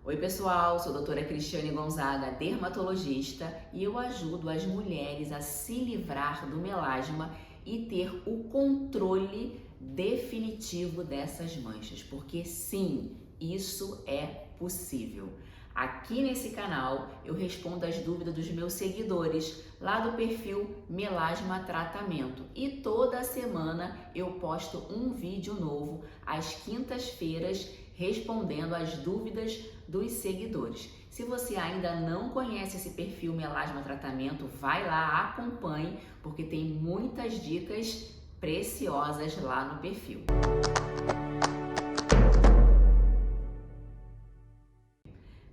Oi pessoal, sou a doutora Cristiane Gonzaga, dermatologista, e eu ajudo as mulheres a se livrar do melasma e ter o controle definitivo dessas manchas, porque sim, isso é possível. Aqui nesse canal eu respondo as dúvidas dos meus seguidores lá do perfil Melasma Tratamento, e toda semana eu posto um vídeo novo às quintas-feiras respondendo as dúvidas dos seguidores. Se você ainda não conhece esse perfil Melasma Tratamento, vai lá, acompanhe, porque tem muitas dicas preciosas lá no perfil.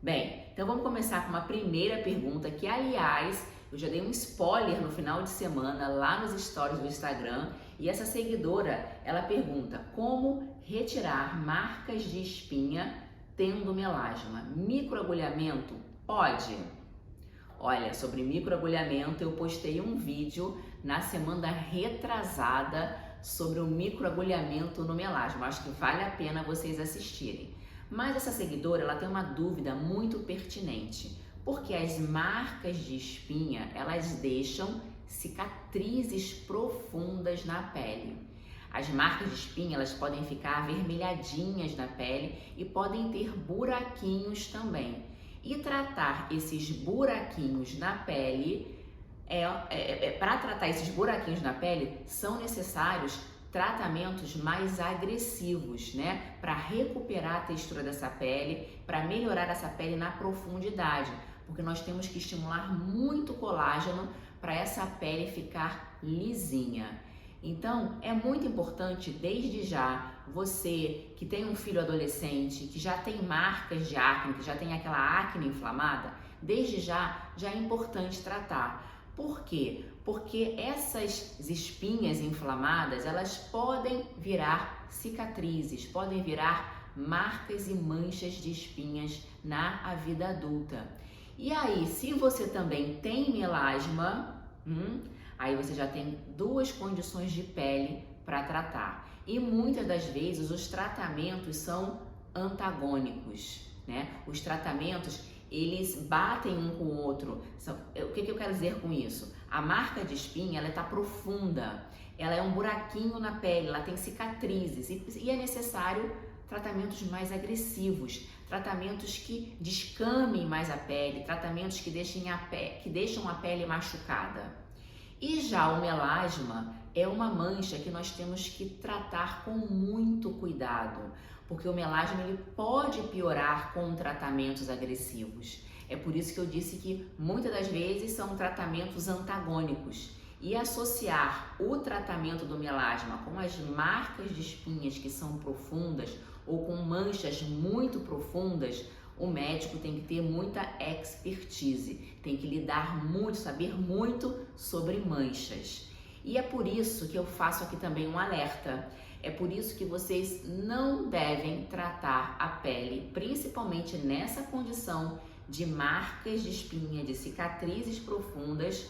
Bem, então vamos começar com uma primeira pergunta que, aliás, eu já dei um spoiler no final de semana lá nos stories do Instagram, e essa seguidora, ela pergunta: como retirar marcas de espinha tendo melasma? Microagulhamento pode? Olha, sobre microagulhamento eu postei um vídeo na semana retrasada sobre o microagulhamento no melasma. Acho que vale a pena vocês assistirem. Mas essa seguidora, ela tem uma dúvida muito pertinente, porque as marcas de espinha, elas deixam cicatrizes profundas na pele. As marcas de espinha, elas podem ficar avermelhadinhas na pele e podem ter buraquinhos também. E tratar esses buraquinhos na pele, para tratar esses buraquinhos na pele, são necessários tratamentos mais agressivos, né? Para recuperar a textura dessa pele, para melhorar essa pele na profundidade, porque nós temos que estimular muito colágeno para essa pele ficar lisinha. Então, é muito importante, desde já, você que tem um filho adolescente, que já tem marcas de acne, que já tem aquela acne inflamada, desde já é importante tratar. Por quê? Porque essas espinhas inflamadas, elas podem virar cicatrizes, podem virar marcas e manchas de espinhas na vida adulta. E aí, se você também tem melasma, aí você já tem duas condições de pele para tratar. E muitas das vezes os tratamentos são antagônicos, né? Os tratamentos, eles batem um com o outro. O que eu quero dizer com isso? A marca de espinha, ela está profunda, ela é um buraquinho na pele, ela tem cicatrizes e é necessário tratamentos mais agressivos, tratamentos que descamem mais a pele, tratamentos que deixam a pele machucada. E já o melasma é uma mancha que nós temos que tratar com muito cuidado, porque o melasma ele pode piorar com tratamentos agressivos. É por isso que eu disse que muitas das vezes são tratamentos antagônicos. E associar o tratamento do melasma com as marcas de espinhas que são profundas ou com manchas muito profundas, o médico tem que ter muita expertise, tem que lidar muito, saber muito sobre manchas. E é por isso que eu faço aqui também um alerta. É por isso que vocês não devem tratar a pele, principalmente nessa condição de marcas de espinha, de cicatrizes profundas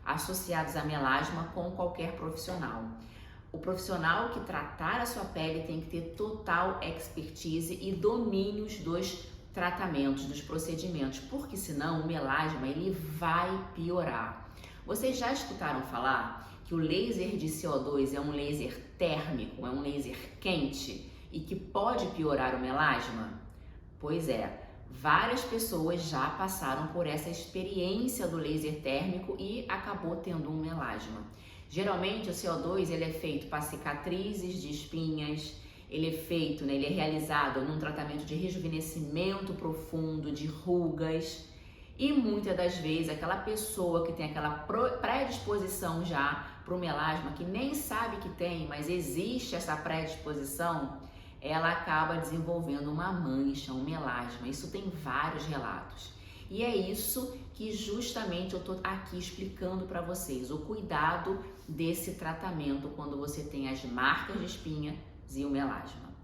associadas a melasma, com qualquer profissional. O profissional que tratar a sua pele tem que ter total expertise e domínios dos tratamentos, dos procedimentos, porque senão o melasma ele vai piorar. Vocês já escutaram falar que o laser de CO2 é um laser térmico, é um laser quente e que pode piorar o melasma? Pois é, várias pessoas já passaram por essa experiência do laser térmico e acabou tendo um melasma. Geralmente o CO2 ele é feito para cicatrizes de espinhas, ele é feito, né, ele é realizado num tratamento de rejuvenescimento profundo, de rugas, e muitas das vezes aquela pessoa que tem aquela predisposição já para o melasma, que nem sabe que tem, mas existe essa predisposição, ela acaba desenvolvendo uma mancha, um melasma. Isso tem vários relatos. E é isso que justamente eu estou aqui explicando para vocês, o cuidado desse tratamento quando você tem as marcas de espinha e o melasma.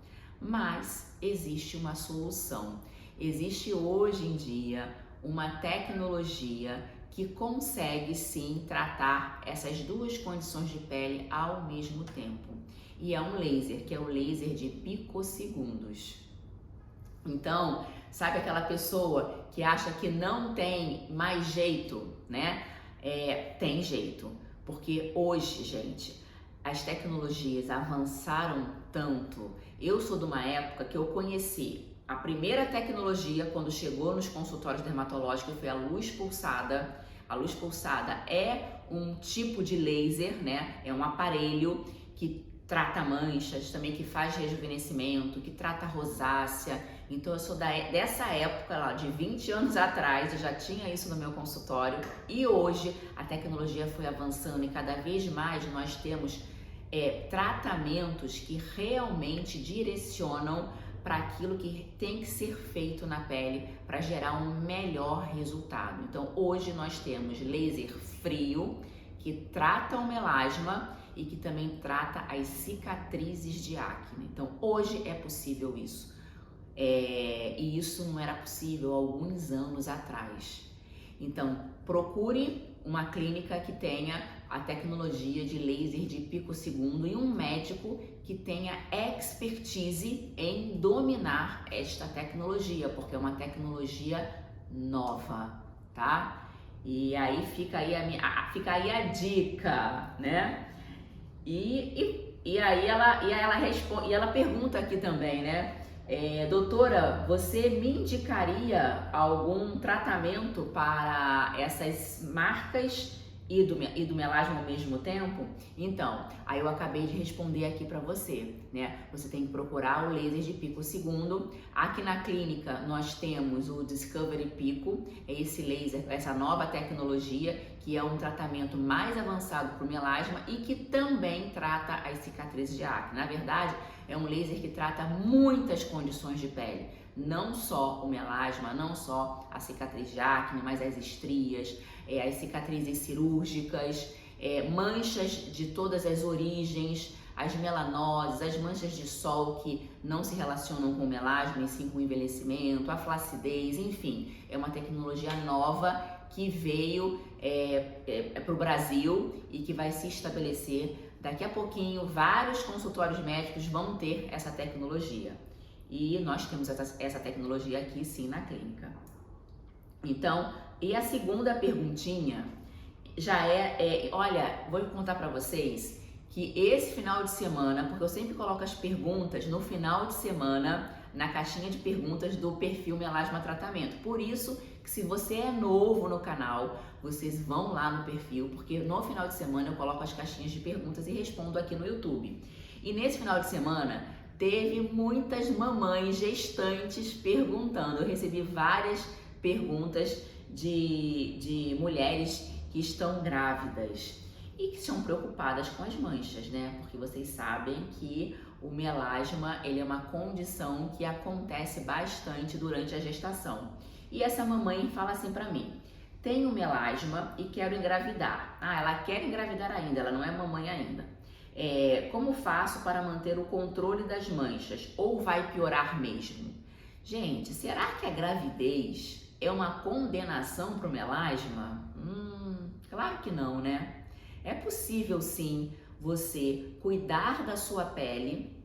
Mas existe uma solução. Existe hoje em dia uma tecnologia que consegue sim tratar essas duas condições de pele ao mesmo tempo. E é um laser, que é o laser de picosegundos. Então, Sabe aquela pessoa que acha que não tem mais jeito, né? Tem jeito, porque hoje, gente, as tecnologias avançaram tanto. Eu sou de uma época que eu conheci a primeira tecnologia quando chegou nos consultórios dermatológicos, foi a luz pulsada. A luz pulsada é um tipo de laser, né? É um aparelho que trata manchas, também que faz rejuvenescimento, que trata rosácea. Então eu sou dessa época lá, de 20 anos atrás, eu já tinha isso no meu consultório, e hoje a tecnologia foi avançando e cada vez mais nós temos tratamentos que realmente direcionam para aquilo que tem que ser feito na pele para gerar um melhor resultado. Então hoje nós temos laser frio, que trata o melasma e que também trata as cicatrizes de acne. Então hoje é possível isso. E isso não era possível há alguns anos atrás. Então procure uma clínica que tenha a tecnologia de laser de picosegundo e um médico que tenha expertise em dominar esta tecnologia, porque é uma tecnologia nova, tá? E aí fica aí a dica, né? E aí ela pergunta aqui também, né? Doutora, você me indicaria algum tratamento para essas marcas e do melasma ao mesmo tempo? Então, aí eu acabei de responder aqui para você, né? Você tem que procurar o laser de picosegundo. Aqui na clínica nós temos o Discovery Pico, é esse laser, essa nova tecnologia que é um tratamento mais avançado para o melasma e que também trata as cicatrizes de acne. Na verdade, é um laser que trata muitas condições de pele, não só o melasma, não só a cicatriz de acne, mas as estrias, as cicatrizes cirúrgicas, manchas de todas as origens, as melanoses, as manchas de sol que não se relacionam com o melasma e sim com o envelhecimento, a flacidez, enfim, é uma tecnologia nova que veio para o Brasil e que vai se estabelecer. Daqui a pouquinho, vários consultórios médicos vão ter essa tecnologia. E nós temos essa tecnologia aqui, sim, na clínica. Então, e a segunda perguntinha já olha, vou contar para vocês que esse final de semana, porque eu sempre coloco as perguntas no final de semana na caixinha de perguntas do perfil Melasma Tratamento. Por isso que se você é novo no canal, vocês vão lá no perfil, porque no final de semana eu coloco as caixinhas de perguntas e respondo aqui no YouTube. E nesse final de semana teve muitas mamães gestantes perguntando. Eu recebi várias perguntas de mulheres que estão grávidas e que estão preocupadas com as manchas, né? Porque vocês sabem que o melasma, ele é uma condição que acontece bastante durante a gestação. E essa mamãe fala assim pra mim: tenho melasma e quero engravidar. Ela quer engravidar ainda, ela não é mamãe ainda. Como faço para manter o controle das manchas? Ou vai piorar mesmo? Gente, será que a gravidez é uma condenação para o melasma? Claro que não, né? É possível sim você cuidar da sua pele,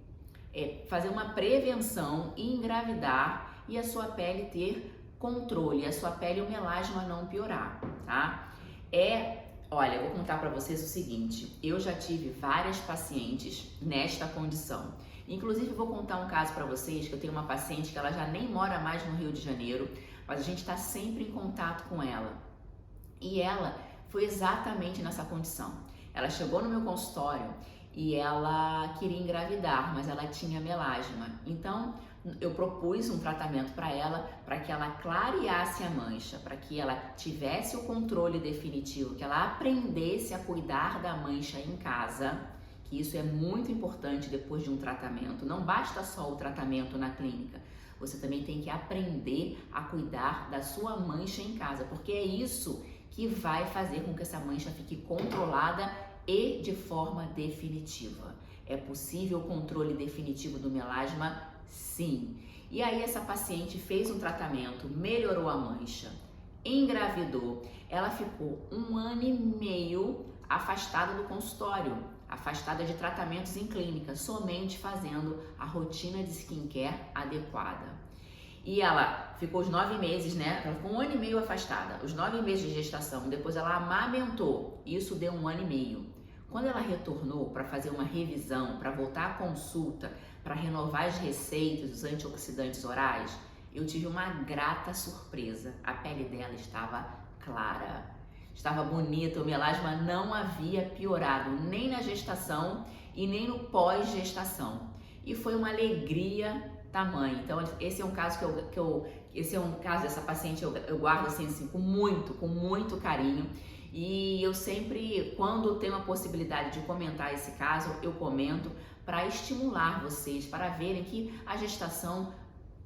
fazer uma prevenção e engravidar e a sua pele ter controle, a sua pele e o melasma não piorar, tá? Olha, eu vou contar para vocês o seguinte, eu já tive várias pacientes nesta condição. Inclusive, vou contar um caso para vocês, que eu tenho uma paciente que ela já nem mora mais no Rio de Janeiro, mas a gente está sempre em contato com ela. E ela foi exatamente nessa condição. Ela chegou no meu consultório e ela queria engravidar, mas ela tinha melasma. Então, eu propus um tratamento para ela, para que ela clareasse a mancha, para que ela tivesse o controle definitivo, que ela aprendesse a cuidar da mancha em casa, que isso é muito importante depois de um tratamento. Não basta só o tratamento na clínica, você também tem que aprender a cuidar da sua mancha em casa, porque é isso que vai fazer com que essa mancha fique controlada e de forma definitiva. É possível o controle definitivo do melasma? Sim. E aí essa paciente fez um tratamento, melhorou a mancha, engravidou. Ela ficou 1 ano e meio afastada do consultório, afastada de tratamentos em clínica, somente fazendo a rotina de skincare adequada. E ela ficou os 9 meses, né? Ela ficou 1 ano e meio afastada, os 9 meses de gestação. Depois ela amamentou, isso deu 1 ano e meio. Quando ela retornou para fazer uma revisão, para voltar à consulta, para renovar as receitas dos antioxidantes orais, eu tive uma grata surpresa. A pele dela estava clara, estava bonita, o melasma não havia piorado nem na gestação e nem no pós-gestação. E foi uma alegria tamanho. Então esse é um caso esse é um caso dessa paciente eu guardo assim com muito carinho. E eu sempre, quando tenho a possibilidade de comentar esse caso, eu comento para estimular vocês, para verem que a gestação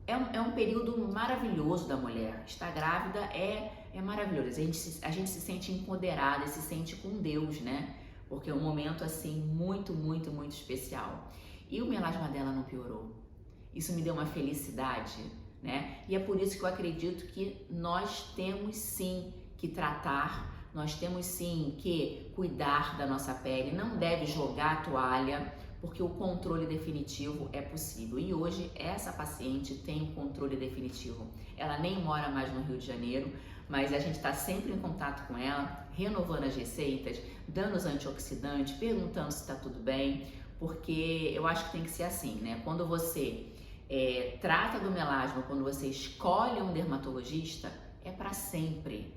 é um período maravilhoso da mulher. Estar grávida é maravilhoso. A gente se sente empoderada, se sente com Deus, né? Porque é um momento assim muito especial. E o melasma dela não piorou. Isso me deu uma felicidade, né? E é por isso que eu acredito que nós temos sim que tratar, nós temos sim que cuidar da nossa pele, não deve jogar a toalha, porque o controle definitivo é possível. E hoje essa paciente tem o controle definitivo. Ela nem mora mais no Rio de Janeiro, mas a gente está sempre em contato com ela, renovando as receitas, dando os antioxidantes, perguntando se está tudo bem, porque eu acho que tem que ser assim, né? Quando você trata do melasma, quando você escolhe um dermatologista, é para sempre.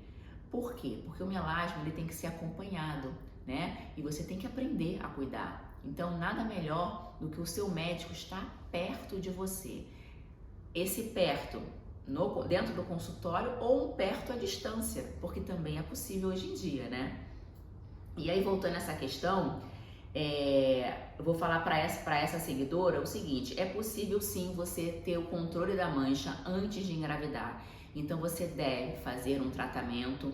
Por quê? Porque o melasma ele tem que ser acompanhado, né? E você tem que aprender a cuidar. Então, nada melhor do que o seu médico estar perto de você. Esse perto dentro do consultório ou um perto à distância, porque também é possível hoje em dia, né? E aí, voltando a essa questão, eu vou falar para essa seguidora o seguinte: é possível sim você ter o controle da mancha antes de engravidar. Então você deve fazer um tratamento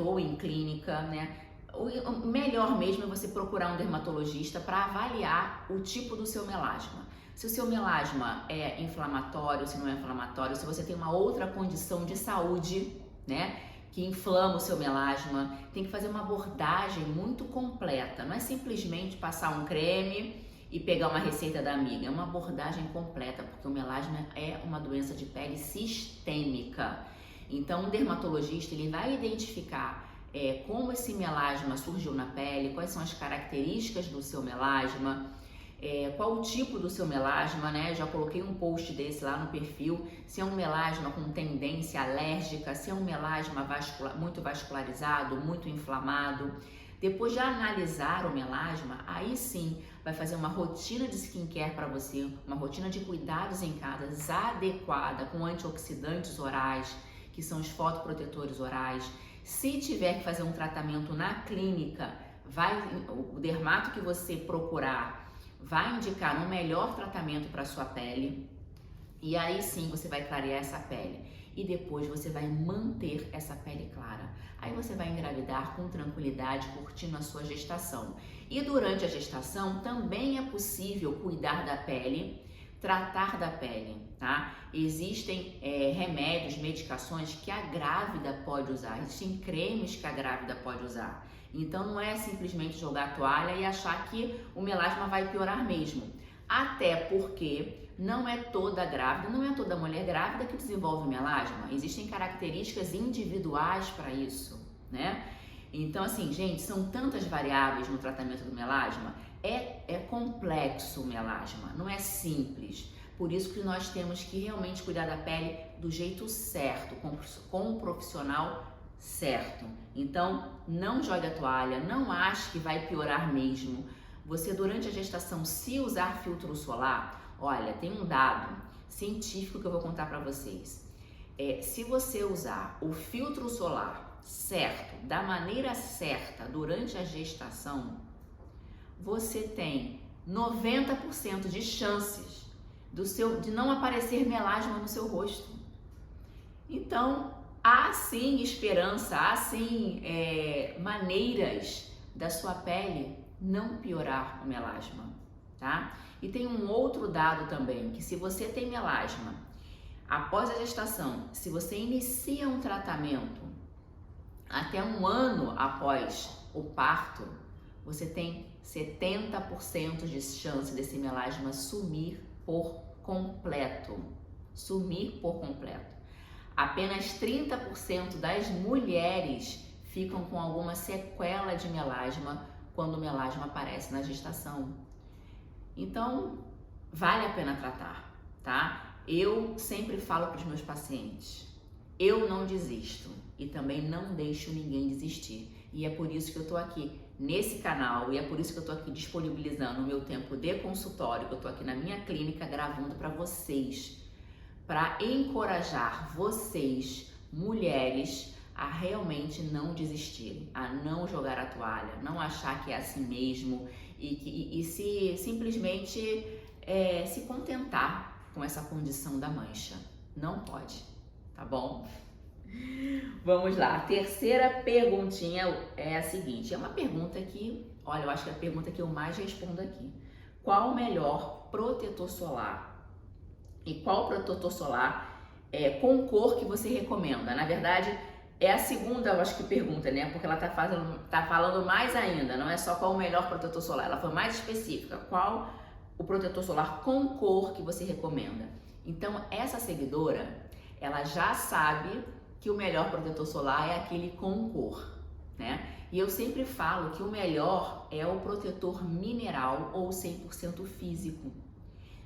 ou em clínica, né? O melhor mesmo é você procurar um dermatologista para avaliar o tipo do seu melasma. Se o seu melasma é inflamatório, se não é inflamatório, se você tem uma outra condição de saúde, né, que inflama o seu melasma, tem que fazer uma abordagem muito completa. Não é simplesmente passar um creme e pegar uma receita da amiga, é uma abordagem completa, porque o melasma é uma doença de pele sistêmica. Então, o dermatologista ele vai identificar como esse melasma surgiu na pele, quais são as características do seu melasma, qual o tipo do seu melasma, né? Já coloquei um post desse lá no perfil, se é um melasma com tendência alérgica, se é um melasma muito vascularizado, muito inflamado. Depois de analisar o melasma, aí sim vai fazer uma rotina de skincare para você, uma rotina de cuidados em casa adequada, com antioxidantes orais, que são os fotoprotetores orais. Se tiver que fazer um tratamento na clínica, o dermato que você procurar vai indicar um melhor tratamento para sua pele, e aí sim você vai clarear essa pele. E depois você vai manter essa pele clara. Aí você vai engravidar com tranquilidade, curtindo a sua gestação. E durante a gestação também é possível cuidar da pele, tratar da pele, tá? Existem remédios, medicações que a grávida pode usar, existem cremes que a grávida pode usar. Então não é simplesmente jogar a toalha e achar que o melasma vai piorar mesmo. Até porque não é toda grávida, não é toda mulher grávida que desenvolve melasma. Existem características individuais para isso, né? Então, assim, gente, são tantas variáveis no tratamento do melasma. É complexo o melasma, não é simples. Por isso que nós temos que realmente cuidar da pele do jeito certo, com um profissional certo. Então, não jogue a toalha, não ache que vai piorar mesmo. Você, durante a gestação, se usar filtro solar, olha, tem um dado científico que eu vou contar para vocês. Se você usar o filtro solar certo, da maneira certa, durante a gestação, você tem 90% de chances de não aparecer melasma no seu rosto. Então, há sim esperança, há sim maneiras da sua pele não piorar o melasma, tá? E tem um outro dado também, que se você tem melasma, após a gestação, se você inicia um tratamento até 1 ano após o parto, você tem 70% de chance desse melasma sumir por completo. sumir por completo. Apenas 30% das mulheres ficam com alguma sequela de melasma quando o melasma aparece na gestação. Então, vale a pena tratar, tá? Eu sempre falo para os meus pacientes, eu não desisto e também não deixo ninguém desistir. E é por isso que eu tô aqui nesse canal e é por isso que eu tô aqui disponibilizando o meu tempo de consultório, que eu tô aqui na minha clínica gravando para vocês, para encorajar vocês, mulheres, a realmente não desistirem, a não jogar a toalha, não achar que é assim mesmo e se simplesmente se contentar com essa condição da mancha. Não pode, tá bom? Vamos lá, a terceira perguntinha é a seguinte, é uma pergunta que, olha, eu acho que é a pergunta que eu mais respondo aqui. Qual o melhor protetor solar? E qual protetor solar com cor que você recomenda? Na verdade, é a segunda, eu acho que pergunta, né? Porque ela tá falando mais ainda, não é só qual o melhor protetor solar, ela foi mais específica. Qual o protetor solar com cor que você recomenda? Então, essa seguidora, ela já sabe que o melhor protetor solar é aquele com cor, né? E eu sempre falo que o melhor é o protetor mineral ou 100% físico.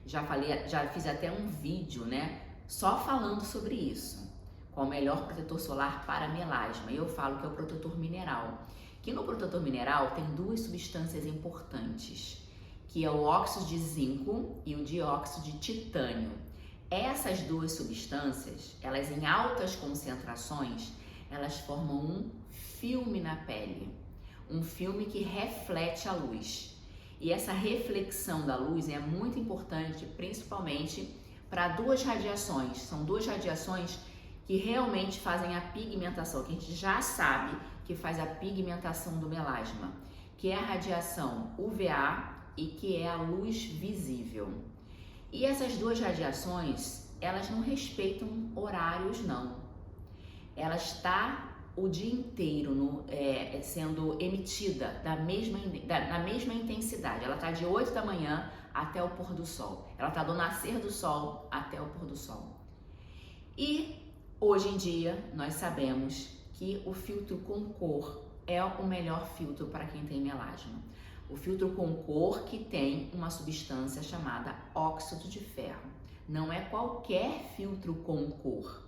Já fiz até um vídeo, né? Só falando sobre isso. Qual o melhor protetor solar para melasma? E eu falo que é o protetor mineral. Que no protetor mineral tem duas substâncias importantes, que é o óxido de zinco e o dióxido de titânio. Essas duas substâncias, elas em altas concentrações, elas formam um filme na pele, um filme que reflete a luz. E essa reflexão da luz é muito importante, principalmente para duas radiações. São duas radiações que realmente fazem a pigmentação, que a gente já sabe que faz a pigmentação do melasma, que é a radiação UVA e que é a luz visível. E essas duas radiações, elas não respeitam horários, não. Ela está o dia inteiro sendo emitida na mesma intensidade. Ela está de 8 da manhã até o pôr do sol. Ela está do nascer do sol até o pôr do sol. E hoje em dia, nós sabemos que o filtro com cor é o melhor filtro para quem tem melasma. O filtro com cor que tem uma substância chamada óxido de ferro. Não é qualquer filtro com cor.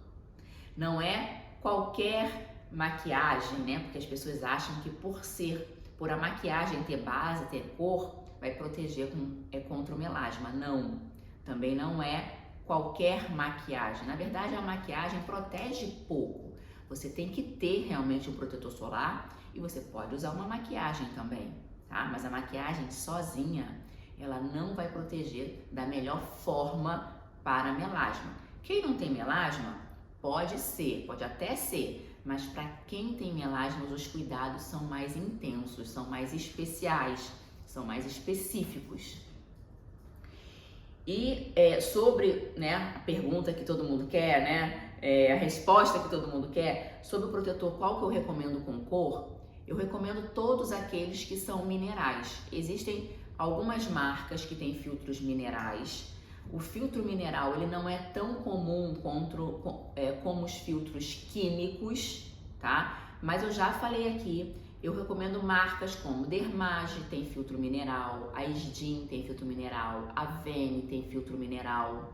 Não é qualquer maquiagem, né? Porque as pessoas acham que por a maquiagem ter base, ter cor, vai proteger contra o melasma. Não. Também não é qualquer maquiagem. Na verdade, a maquiagem protege pouco. Você tem que ter realmente um protetor solar e você pode usar uma maquiagem também, tá? Mas a maquiagem sozinha, ela não vai proteger da melhor forma para melasma. Quem não tem melasma, pode até ser, mas para quem tem melasma, os cuidados são mais intensos, são mais especiais, são mais específicos. E sobre, né, a pergunta que todo mundo quer, né, a resposta que todo mundo quer, sobre o protetor, qual que eu recomendo com cor? Eu recomendo todos aqueles que são minerais. Existem algumas marcas que têm filtros minerais. O filtro mineral, ele não é tão comum como os filtros químicos, tá? Mas eu já falei aqui, eu recomendo marcas como Dermage tem filtro mineral, a Isdin tem filtro mineral, a Avene tem filtro mineral,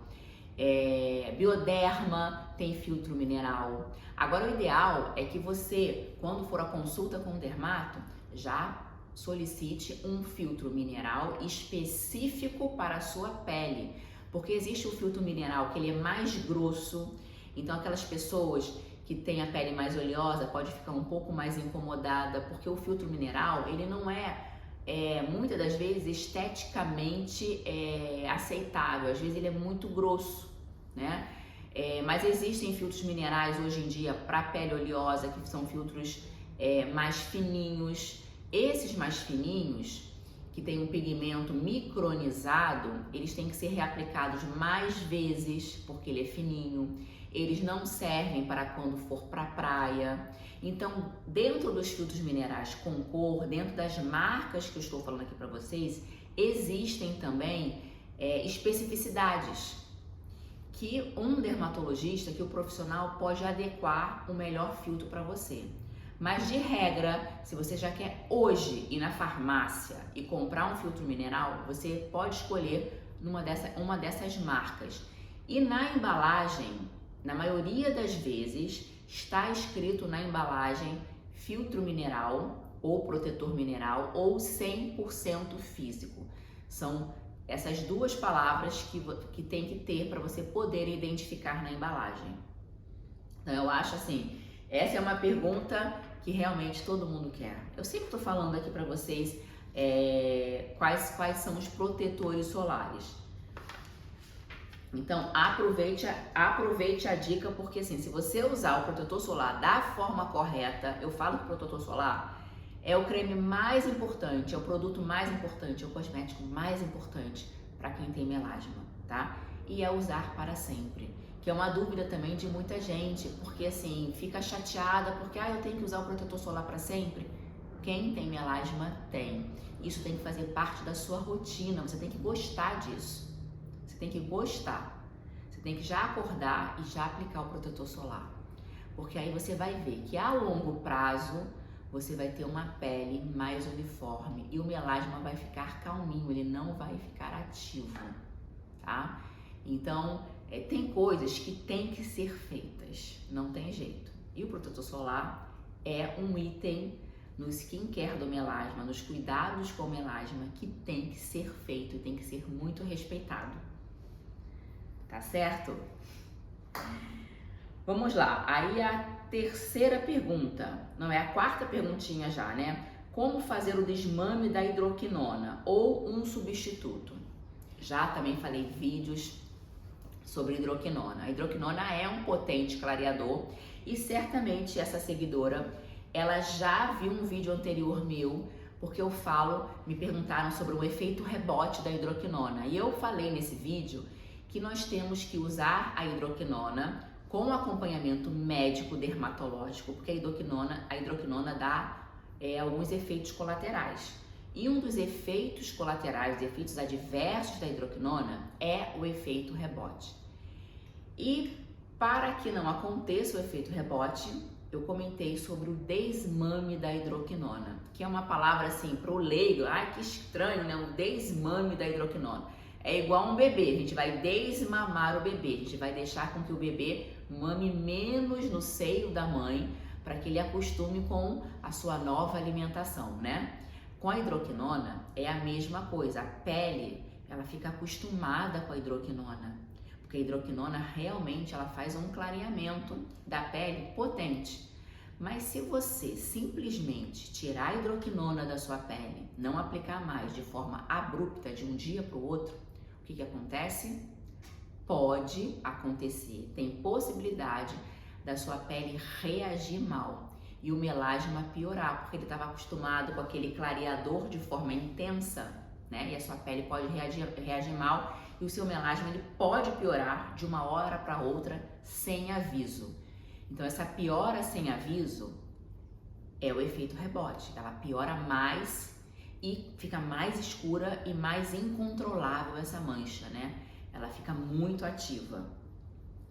Bioderma tem filtro mineral. Agora, o ideal é que você, quando for a consulta com o dermato, já solicite um filtro mineral específico para a sua pele, porque existe o filtro mineral que ele é mais grosso, então aquelas pessoas que têm a pele mais oleosa pode ficar um pouco mais incomodada, porque o filtro mineral, ele não muitas das vezes esteticamente aceitável, às vezes ele é muito grosso, né? Mas existem filtros minerais hoje em dia para pele oleosa, que são filtros mais fininhos. Esses mais fininhos, que tem um pigmento micronizado, eles têm que ser reaplicados mais vezes, porque ele é fininho. Eles não servem para quando for para a praia. Então, dentro dos filtros minerais com cor, dentro das marcas que eu estou falando aqui para vocês, existem também especificidades. que um dermatologista, que o profissional pode adequar o melhor filtro para você. Mas de regra, se você já quer hoje ir na farmácia e comprar um filtro mineral, você pode escolher uma dessas marcas. E na embalagem, na maioria das vezes, está escrito na embalagem filtro mineral ou protetor mineral ou 100% físico. São essas duas palavras que tem que ter para você poder identificar na embalagem. Então eu acho assim, essa é uma pergunta que realmente todo mundo quer. Eu sempre estou falando aqui para vocês quais são os protetores solares. Então aproveite a dica, porque assim, se você usar o protetor solar da forma correta, eu falo que o protetor solar é o creme mais importante, é o produto mais importante, é o cosmético mais importante para quem tem melasma, tá? E é usar para sempre, que é uma dúvida também de muita gente, porque assim, fica chateada porque eu tenho que usar o protetor solar para sempre. Quem tem melasma tem. Isso tem que fazer parte da sua rotina, você tem que gostar disso. Você tem que gostar. Você tem que já acordar e já aplicar o protetor solar. Porque aí você vai ver que a longo prazo você vai ter uma pele mais uniforme e o melasma vai ficar calminho, ele não vai ficar ativo, tá? Então, tem coisas que tem que ser feitas, não tem jeito. E o protetor solar é um item no skincare do melasma, nos cuidados com o melasma, que tem que ser feito e tem que ser muito respeitado. Tá certo? Vamos lá, aí a terceira pergunta, não é a quarta perguntinha já, né? Como fazer o desmame da hidroquinona ou um substituto? Já também falei vídeos sobre hidroquinona. A hidroquinona é um potente clareador e certamente essa seguidora, ela já viu um vídeo anterior meu, porque me perguntaram sobre o efeito rebote da hidroquinona. E eu falei nesse vídeo que nós temos que usar a hidroquinona com acompanhamento médico dermatológico, porque a hidroquinona dá alguns efeitos colaterais. E um dos efeitos colaterais, efeitos adversos da hidroquinona é o efeito rebote. E para que não aconteça o efeito rebote, eu comentei sobre o desmame da hidroquinona, que é uma palavra assim, pro leigo, que estranho, né? O desmame da hidroquinona. É igual um bebê, a gente vai desmamar o bebê, a gente vai deixar com que o bebê mame menos no seio da mãe, para que ele acostume com a sua nova alimentação, né? Com a hidroquinona é a mesma coisa, a pele, ela fica acostumada com a hidroquinona, porque a hidroquinona realmente ela faz um clareamento da pele potente. Mas se você simplesmente tirar a hidroquinona da sua pele, não aplicar mais de forma abrupta de um dia para o outro, o que acontece? Pode acontecer, tem possibilidade da sua pele reagir mal e o melasma piorar, porque ele estava acostumado com aquele clareador de forma intensa, né? E a sua pele pode reagir mal e o seu melasma ele pode piorar de uma hora para outra sem aviso. Então essa piora sem aviso é o efeito rebote, ela piora mais e fica mais escura e mais incontrolável essa mancha, né? Ela fica muito ativa.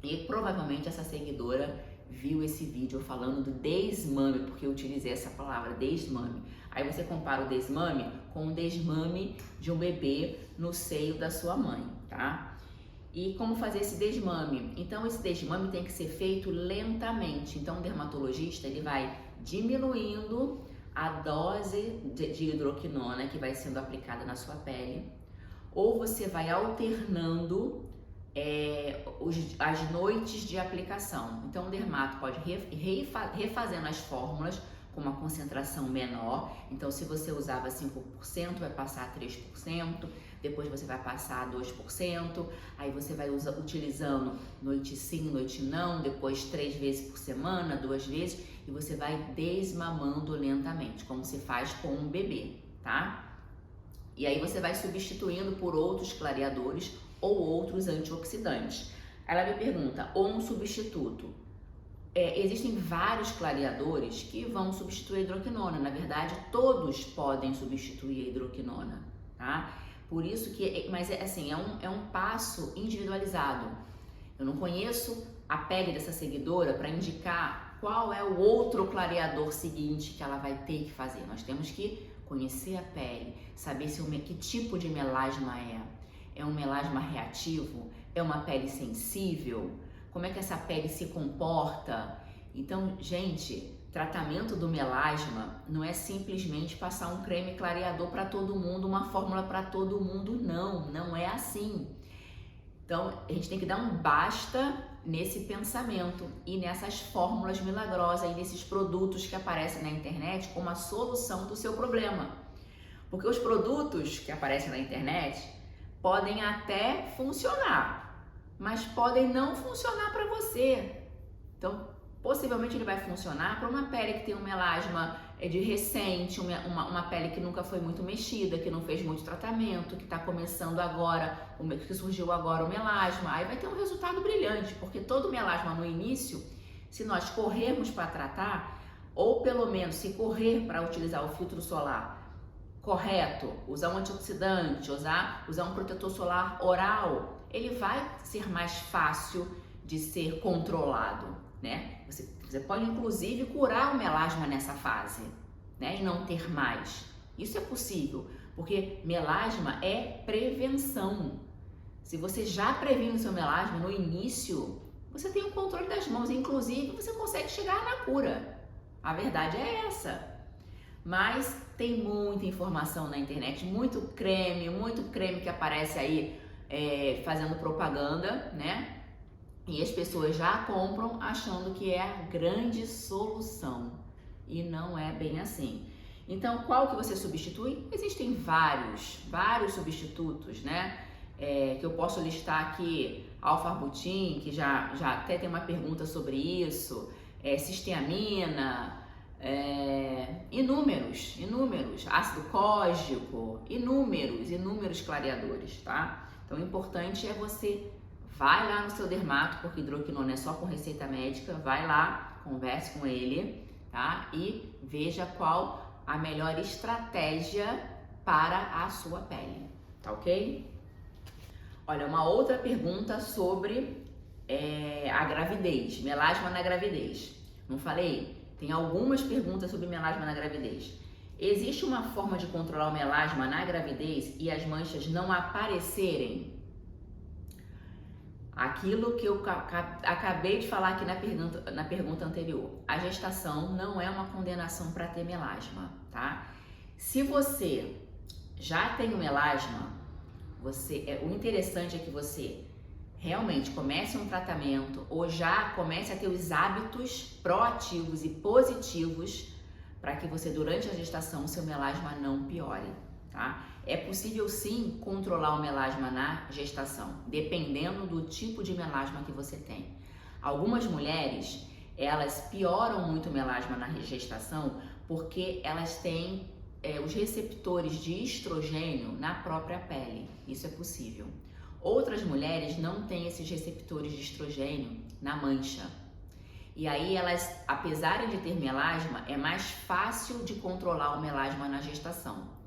E provavelmente essa seguidora viu esse vídeo falando do desmame, porque eu utilizei essa palavra, desmame. Aí você compara o desmame com o desmame de um bebê no seio da sua mãe, tá? E como fazer esse desmame? Então esse desmame tem que ser feito lentamente. Então o dermatologista ele vai diminuindo a dose de hidroquinona que vai sendo aplicada na sua pele, ou você vai alternando as noites de aplicação. Então o dermato pode refazendo as fórmulas com uma concentração menor. Então se você usava 5%, vai passar a 3%, depois você vai passar a 2%, aí você vai utilizando noite sim, noite não, depois 3 vezes por semana, 2 vezes, e você vai desmamando lentamente, como se faz com um bebê, tá? E aí você vai substituindo por outros clareadores ou outros antioxidantes. Ela me pergunta, ou um substituto? Existem vários clareadores que vão substituir a hidroquinona. Na verdade, todos podem substituir a hidroquinona, tá? Por isso que, mas assim, é um passo individualizado. Eu não conheço a pele dessa seguidora para indicar qual é o outro clareador seguinte que ela vai ter que fazer. Nós temos que conhecer a pele, saber que tipo de melasma é. É um melasma reativo? É uma pele sensível? Como é que essa pele se comporta? Então, gente, tratamento do melasma não é simplesmente passar um creme clareador para todo mundo, uma fórmula para todo mundo, não é assim. Então, a gente tem que dar um basta nesse pensamento e nessas fórmulas milagrosas e nesses produtos que aparecem na internet como a solução do seu problema. Porque os produtos que aparecem na internet podem até funcionar, mas podem não funcionar para você. Então, possivelmente ele vai funcionar para uma pele que tem um melasma de recente, uma pele que nunca foi muito mexida, que não fez muito tratamento, que está começando agora, que surgiu agora o melasma. Aí vai ter um resultado brilhante, porque todo melasma no início, se nós corrermos para tratar, ou pelo menos se correr para utilizar o filtro solar correto, usar um antioxidante, usar um protetor solar oral, ele vai ser mais fácil de ser controlado, né? Você pode inclusive curar o melasma nessa fase, né? E não ter mais. Isso é possível, porque melasma é prevenção. Se você já previne o seu melasma no início, você tem o controle das mãos, inclusive você consegue chegar na cura. A verdade é essa. Mas tem muita informação na internet, muito creme que aparece aí fazendo propaganda, né? E as pessoas já compram achando que é a grande solução e não é bem assim. Então, qual que você substitui? Existem vários substitutos, né? Que eu posso listar aqui, alfarbutin, que já até tem uma pergunta sobre isso, cisteamina, inúmeros, ácido cógico, inúmeros clareadores, tá? Então, o importante é você vai lá no seu dermato, porque hidroquinona é só com receita médica, vai lá, converse com ele, tá? E veja qual a melhor estratégia para a sua pele, tá ok? Olha, uma outra pergunta sobre a gravidez, melasma na gravidez. Não falei? Tem algumas perguntas sobre melasma na gravidez. Existe uma forma de controlar o melasma na gravidez e as manchas não aparecerem? Aquilo que eu acabei de falar aqui na pergunta anterior. A gestação não é uma condenação para ter melasma, tá? Se você já tem o melasma, o interessante é que você realmente comece um tratamento ou já comece a ter os hábitos proativos e positivos para que você, durante a gestação, seu melasma não piore, tá? É possível sim controlar o melasma na gestação, dependendo do tipo de melasma que você tem. Algumas mulheres, elas pioram muito o melasma na gestação porque elas têm os receptores de estrogênio na própria pele. Isso é possível. Outras mulheres não têm esses receptores de estrogênio na mancha. E aí elas, apesar de ter melasma, é mais fácil de controlar o melasma na gestação.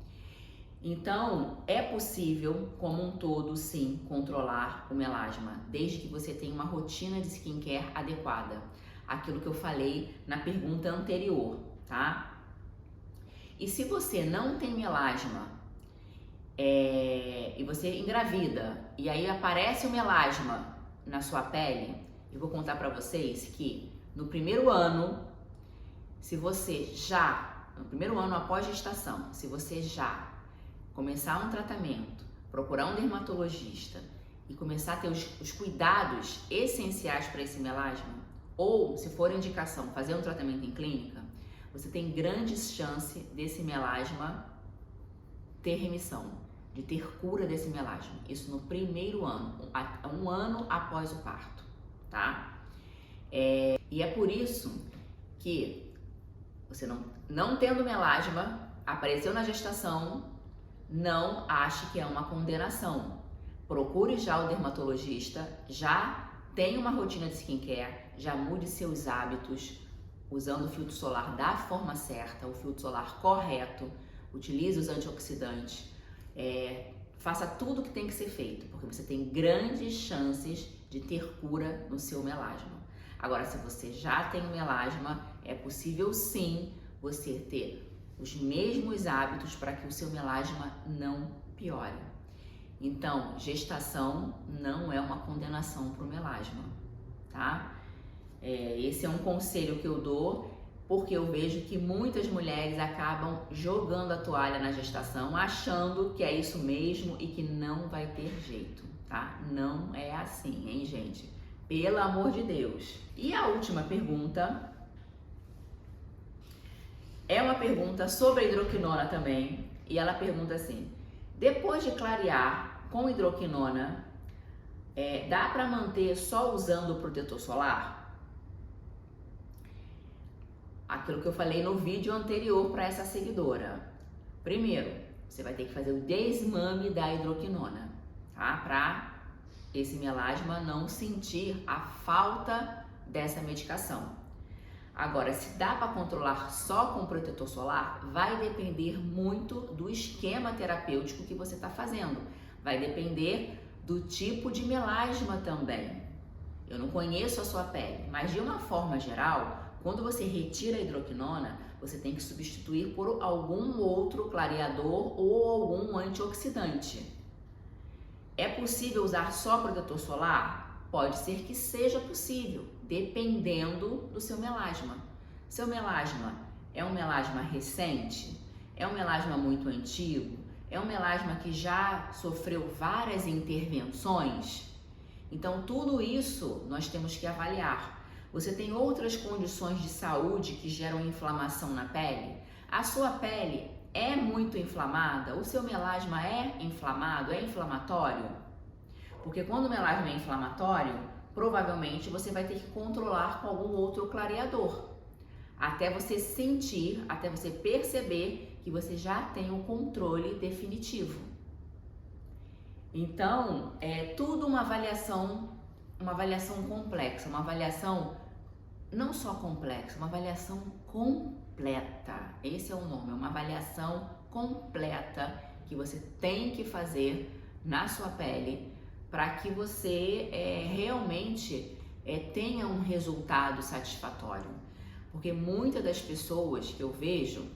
Então, é possível, como um todo, sim, controlar o melasma, desde que você tenha uma rotina de skincare adequada. Aquilo que eu falei na pergunta anterior, tá? E se você não tem melasma, e você engravida, e aí aparece o melasma na sua pele, eu vou contar pra vocês que no primeiro ano, no primeiro ano após gestação, se você já começar um tratamento, procurar um dermatologista e começar a ter os cuidados essenciais para esse melasma, ou, se for indicação, fazer um tratamento em clínica, você tem grandes chances desse melasma ter remissão, de ter cura desse melasma. Isso no primeiro ano, um ano após o parto, tá? E é por isso que você não tendo melasma, apareceu na gestação, não ache que é uma condenação. Procure já o dermatologista, já tenha uma rotina de skincare, já mude seus hábitos, usando o filtro solar da forma certa, o filtro solar correto, utilize os antioxidantes, faça tudo o que tem que ser feito, porque você tem grandes chances de ter cura no seu melasma. Agora, se você já tem melasma, é possível sim você ter os mesmos hábitos para que o seu melasma não piore. Então, gestação não é uma condenação para o melasma, tá? Esse é um conselho que eu dou, porque eu vejo que muitas mulheres acabam jogando a toalha na gestação, achando que é isso mesmo e que não vai ter jeito, tá? Não é assim, hein, gente? Pelo amor de Deus. E a última pergunta é uma pergunta sobre a hidroquinona também, e ela pergunta assim: depois de clarear com hidroquinona, dá para manter só usando o protetor solar? Aquilo que eu falei no vídeo anterior para essa seguidora. Primeiro, você vai ter que fazer o desmame da hidroquinona, tá? Para esse melasma não sentir a falta dessa medicação. Agora, se dá para controlar só com protetor solar, vai depender muito do esquema terapêutico que você está fazendo. Vai depender do tipo de melasma também. Eu não conheço a sua pele, mas de uma forma geral, quando você retira a hidroquinona, você tem que substituir por algum outro clareador ou algum antioxidante. É possível usar só protetor solar? Pode ser que seja possível, dependendo do seu melasma. Seu melasma é um melasma recente? É um melasma muito antigo? É um melasma que já sofreu várias intervenções? Então, tudo isso nós temos que avaliar. Você tem outras condições de saúde que geram inflamação na pele? A sua pele é muito inflamada? O seu melasma é inflamado? É inflamatório? Porque quando o melasma é inflamatório, provavelmente você vai ter que controlar com algum outro clareador, até você sentir, até você perceber que você já tem o controle definitivo. Então, é tudo uma avaliação complexa, uma avaliação não só complexa, uma avaliação completa. Esse é o nome, é uma avaliação completa que você tem que fazer na sua pele para que você realmente tenha um resultado satisfatório. Porque muitas das pessoas que eu vejo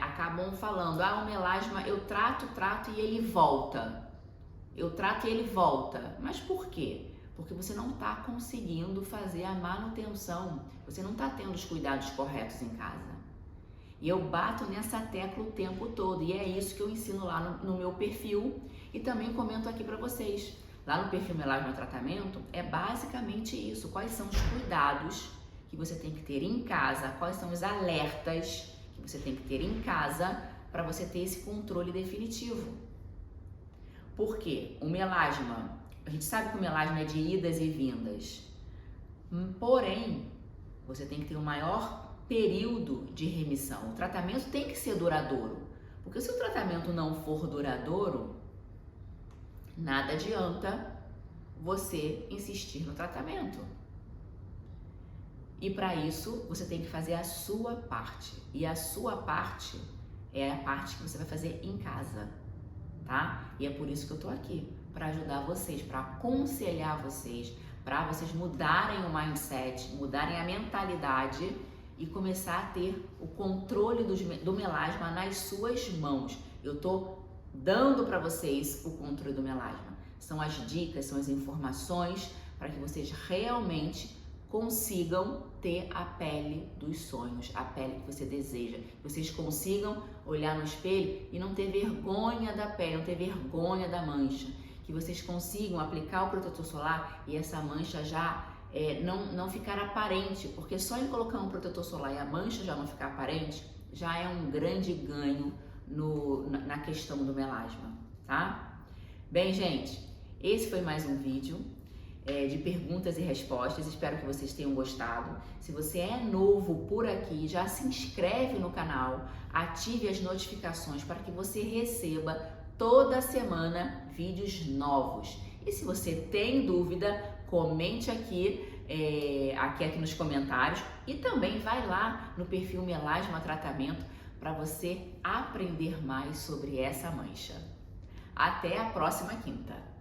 acabam falando: o melasma eu trato e ele volta. Eu trato e ele volta. Mas por quê? Porque você não está conseguindo fazer a manutenção, você não está tendo os cuidados corretos em casa. E eu bato nessa tecla o tempo todo, e é isso que eu ensino lá no meu perfil e também comento aqui para vocês. Lá no perfil Melasma Tratamento é basicamente isso: quais são os cuidados que você tem que ter em casa, quais são os alertas que você tem que ter em casa para você ter esse controle definitivo. Por quê? O melasma, a gente sabe que o melasma é de idas e vindas, porém, você tem que ter um maior período de remissão. O tratamento tem que ser duradouro, porque se o tratamento não for duradouro, nada adianta você insistir no tratamento. E para isso, você tem que fazer a sua parte. E a sua parte é a parte que você vai fazer em casa, tá? E é por isso que eu tô aqui, para ajudar vocês, para aconselhar vocês, para vocês mudarem o mindset, mudarem a mentalidade e começar a ter o controle do melasma nas suas mãos. Eu tô dando para vocês o controle do melasma. São as dicas, são as informações para que vocês realmente consigam ter a pele dos sonhos, a pele que você deseja. Que vocês consigam olhar no espelho e não ter vergonha da pele, não ter vergonha da mancha. Que vocês consigam aplicar o protetor solar e essa mancha já não ficar aparente, porque só em colocar um protetor solar e a mancha já não ficar aparente, já é um grande ganho na questão do melasma, tá? Bem, gente, esse foi mais um vídeo de perguntas e respostas. Espero que vocês tenham gostado. Se você é novo por aqui, já se inscreve no canal, ative as notificações para que você receba toda semana vídeos novos. E se você tem dúvida, comente aqui nos comentários e também vai lá no perfil Melasma Tratamento para você aprender mais sobre essa mancha. Até a próxima quinta!